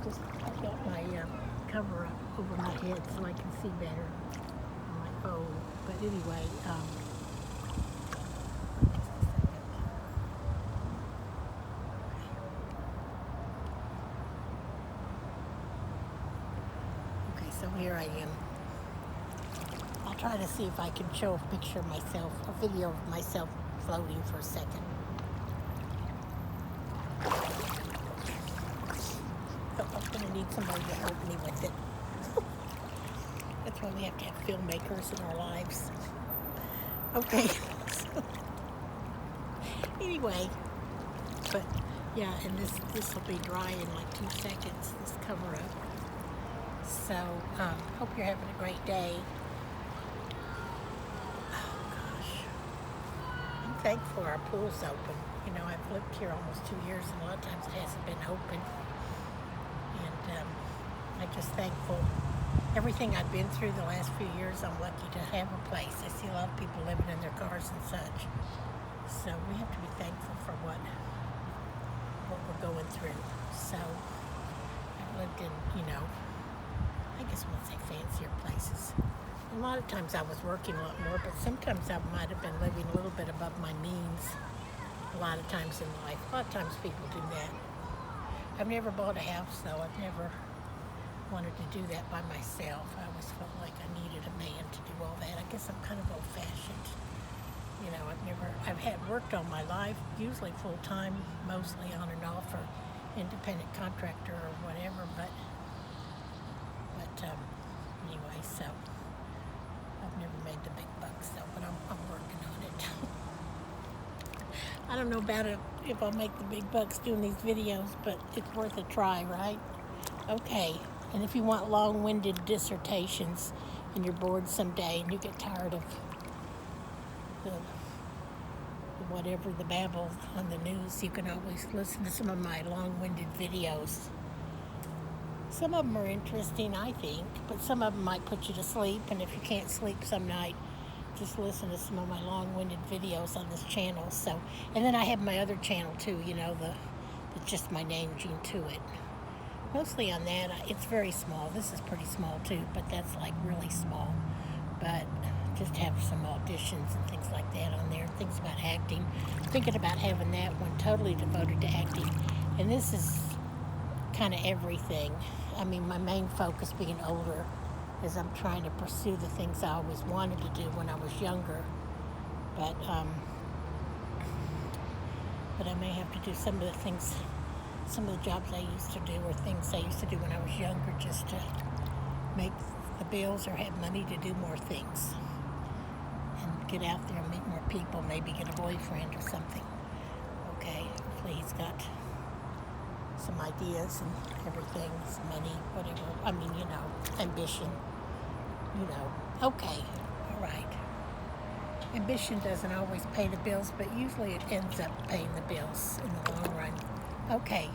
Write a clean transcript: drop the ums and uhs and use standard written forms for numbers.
just I got my cover up over my head so I can see better. I'm like, oh, but anyway, okay, so here I am. I'll try to see if I can show a picture of myself, a video of myself floating for a second. I'm going to need somebody to help me with it. That's why we have to have filmmakers in our lives. Okay. Anyway, but yeah, and this will be dry in like 2 seconds, this cover up. So, hope you're having a great day. Oh gosh. I'm thankful our pool's open. You know, I've lived here almost 2 years and a lot of times it hasn't been open. And I'm just thankful. Everything I've been through the last few years, I'm lucky to have a place. I see a lot of people living in their cars and such. So we have to be thankful for what we're going through. So I've lived in, you know, I guess I won't say fancier places. A lot of times I was working a lot more, but sometimes I might have been living a little bit above my means a lot of times in life. A lot of times people do that. I've never bought a house, though. I've never wanted to do that by myself. I always felt like I needed a man to do all that. I guess I'm kind of old-fashioned. You know, I've had worked all my life, usually full-time, mostly on and off, or independent contractor or whatever, but anyway, so I've never made the big bucks, though, but I'm working on it. I don't know about it, if I'll make the big bucks doing these videos, but it's worth a try, right? Okay, and if you want long-winded dissertations and you're bored someday and you get tired of whatever the babble on the news, you can always listen to some of my long-winded videos. Some of them are interesting, I think, but some of them might put you to sleep, and if you can't sleep some night, just listen to some of my long-winded videos on this channel. So, and then I have my other channel too, you know, it's just my name, Jean Tuitt. Mostly on that, it's very small. This is pretty small too, but that's like really small. But just have some auditions and things like that on there, things about acting. Thinking about having that one totally devoted to acting. And this is kind of everything. I mean, my main focus being older is I'm trying to pursue the things I always wanted to do when I was younger. But I may have to do some of the things, some of the jobs I used to do or things I used to do when I was younger just to make the bills or have money to do more things and get out there and meet more people, maybe get a boyfriend or something. Okay, hopefully he's got some ideas and everything, some money, whatever. I mean, you know, ambition, you know. Okay, all right. Ambition doesn't always pay the bills, but usually it ends up paying the bills in the long run. Okay,